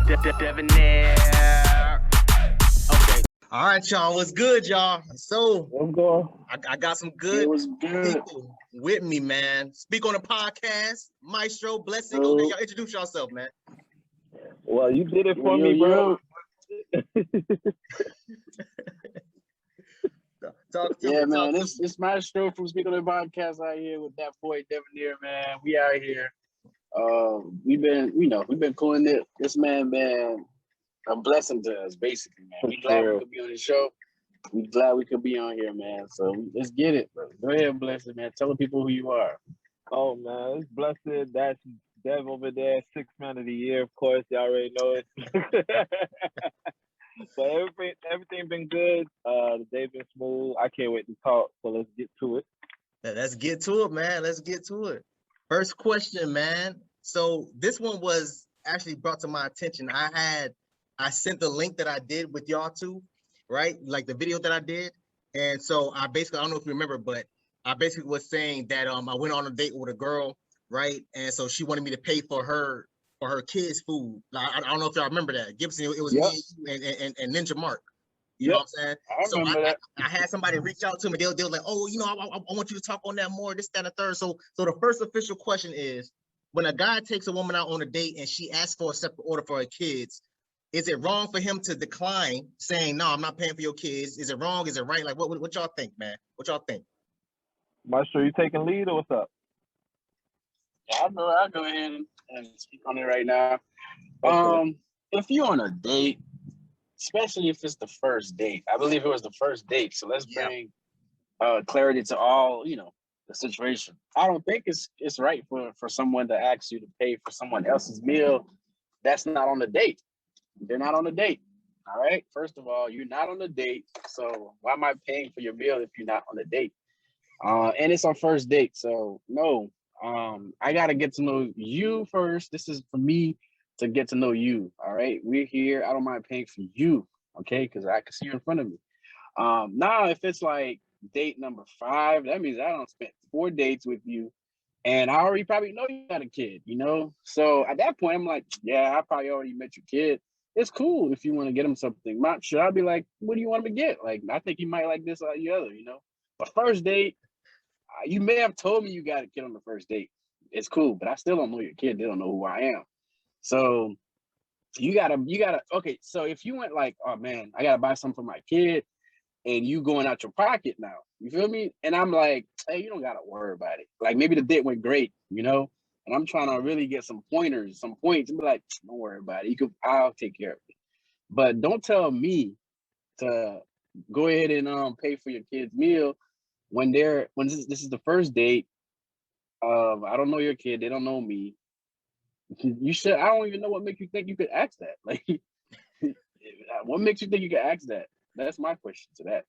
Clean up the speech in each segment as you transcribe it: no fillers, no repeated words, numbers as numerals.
Debonair. Okay. All right, y'all. What's good, y'all? So What's going? I got some good It was good. people with me, man. Speak on the podcast, Maestro, Blessing. Okay, y'all introduce yourself, man. Well, you did it for me, bro. Talk to yeah, me, man. It's Maestro from Speak on the Podcast out here with that boy Debonair, man. We out here. We've been pulling it. This man been a blessing to us, basically, man. We glad we could be on the show. We glad we could be on here, man. So let's get it, bro. Go ahead, Blessed, man. Tell the people who you are. Oh man, it's Blessed. That's Dev over there, 6th man of the year. Of course, y'all already know it. But everything been good. The day been smooth. I can't wait to talk. So let's get to it. Let's get to it, man. Let's get to it. First question, man. So this one was actually brought to my attention. I sent the link that I did with y'all too, right? Like the video that I did. And so I don't know if you remember, but I basically was saying that I went on a date with a girl, right? And so she wanted me to pay for her kids' food. Like, I don't know if y'all remember that. Gibson, it was me and Ninja Mark. You know what I'm saying? I had somebody reach out to me. They were like, oh, I want you to talk on that more, this, that, and the third. So the first official question is, when a guy takes a woman out on a date and she asks for a separate order for her kids, is it wrong for him to decline, saying, no, I'm not paying for your kids? Is it wrong? Is it right? Like, what y'all think, man? What y'all think? Maestro, you taking lead or what's up? Yeah, I'll go ahead and speak on it right now. Okay. If you're on a date, especially if it's the first date, I believe it was the first date. So let's bring clarity to all, the situation. I don't think it's right for someone to ask you to pay for someone else's meal that's not on the date. They're not on a date. All right. First of all, you're not on a date. So why am I paying for your meal if you're not on a date? And it's our first date. So no, I got to get to know you first. This is for me to get to know you. All right. We're here. I don't mind paying for you. Okay. Because I can see you in front of me. Now, if it's like date number 5, that means I don't spend 4 dates with you. And I already probably know you got a kid, So at that point, I'm like, yeah, I probably already met your kid. It's cool if you want to get him something. Not sure. I'll be like, what do you want him to get? Like, I think he might like this or the other, But first date, you may have told me you got a kid on the first date. It's cool, but I still don't know your kid. They don't know who I am. So you gotta, okay. So if you went like, oh man, I gotta buy something for my kid, and you going out your pocket now, you feel me? And I'm like, hey, you don't gotta worry about it. Like maybe the date went great, and I'm trying to really get some pointers, some points, and be like, don't worry about it. I'll take care of it. But don't tell me to go ahead and pay for your kid's meal when this is the first date. I don't know your kid, they don't know me. You should. I don't even know what makes you think you could ask that. Like, what makes you think you could ask that? That's my question to that.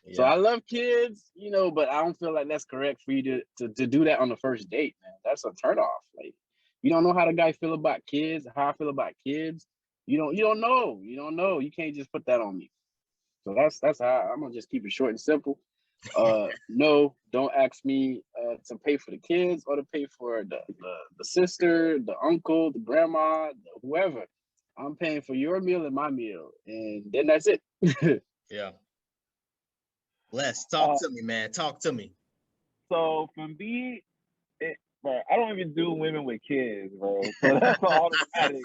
Yeah. So I love kids, but I don't feel like that's correct for you to do that on the first date, man. That's a turnoff. Like, you don't know how the guy feel about kids, how I feel about kids. You don't know. You can't just put that on me. So that's how I'm gonna just keep it short and simple. No, don't ask me to pay for the kids or to pay for the sister, the uncle, the grandma, whoever. I'm paying for your meal and my meal, and then that's it. Yeah. Let's talk to me, man. Talk to me. So for me, bro, I don't even do women with kids, bro. So that's automatic,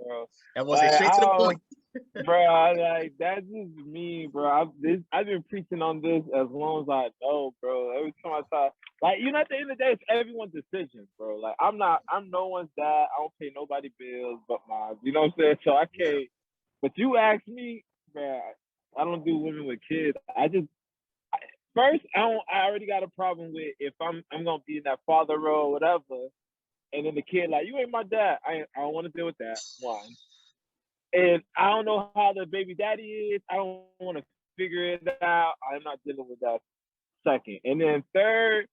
bro. That was straight to the point. Bro, that's just me, bro. I've been preaching on this as long as I know, bro. Every time I talk, at the end of the day, it's everyone's decision, bro. Like, I'm no one's dad. I don't pay nobody bills but mine. You know what I'm saying? So I can't. Yeah. But you ask me, man, I don't do women with kids. First, I already got a problem with if I'm gonna be in that father role, or whatever, and then the kid like, you ain't my dad. I don't want to deal with that. One. And I don't know how the baby daddy is. I don't want to figure it out. I'm not dealing with that. Second. And then third,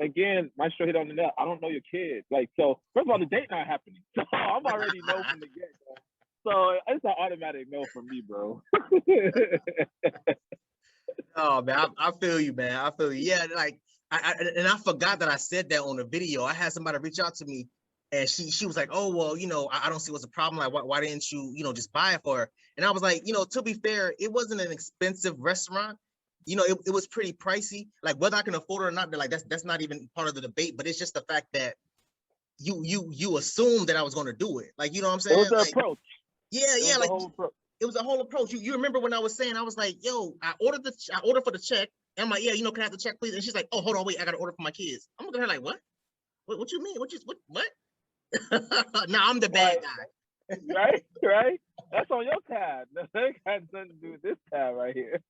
again, Maestro hit on the nail. I don't know your kids. Like, so first of all, the date not happening. So I'm already know from the get-go. So it's an automatic no for me, bro. Oh man, I feel you, man. I feel you. Yeah, like I forgot that I said that on the video. I had somebody reach out to me And she was like, oh, well, I don't see what's the problem. Like, why didn't you, just buy it for her? And I was like, to be fair, it wasn't an expensive restaurant. It was pretty pricey. Like, whether I can afford it or not, like that's not even part of the debate. But it's just the fact that you assumed that I was going to do it. Like, you know what I'm saying? It was the like, approach. Yeah, like it was a whole approach. You remember when I was saying, I was like, yo, I ordered for the check. And I'm like, yeah, can I have the check, please? And she's like, oh, hold on, wait, I got to order for my kids. I'm looking at her like, what? What you mean? What? Now I'm the bad guy. Right. That's on your tab. That got nothing to do with this tab right here.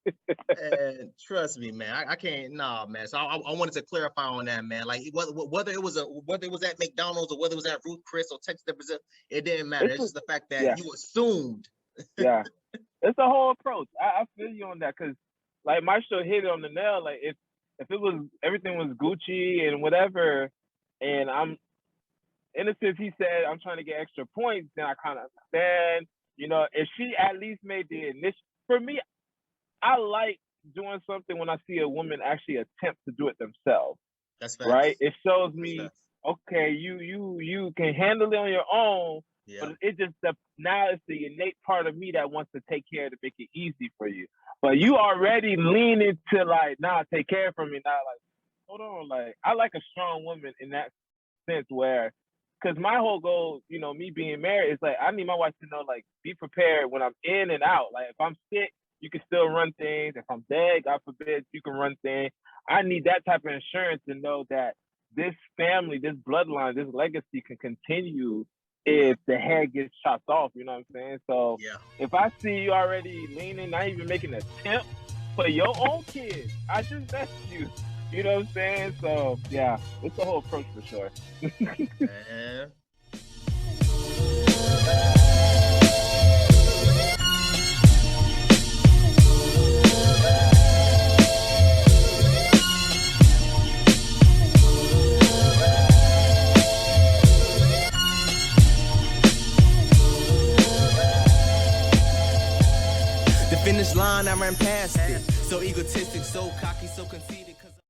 And trust me, man. I can't. Nah, man. So I wanted to clarify on that, man. Like whether it was at McDonald's or whether it was at Ruth Chris or Texas Brazil, it didn't matter. It's just the fact that you assumed. Yeah, it's the whole approach. I feel you on that, because like my show hit it on the nail. Like if it was everything was Gucci and whatever, and I'm innocent, he said I'm trying to get extra points, then I kind of understand. If she at least made the initial, for me, I like doing something when I see a woman actually attempt to do it themselves. That's facts. Right. It shows me, okay, you can handle it on your own, but it just now it's the innate part of me that wants to take care to make it easy for you. But you already lean into like, nah, take care for me. Now, like, hold on, like I like a strong woman in that sense where. Because my whole goal, me being married, is like I need my wife to know, like, be prepared when I'm in and out. Like if I'm sick, you can still run things. If I'm dead, God forbid, you can run things. I need that type of insurance to know that this family, this bloodline, this legacy can continue if the head gets chopped off. You know what I'm saying? So if I see you already leaning, not even making an attempt for your own kids, I just messed you. You know what I'm saying? So yeah, it's the whole approach for sure. The finish line, I ran past it. So egotistic, so cocky, so conceited.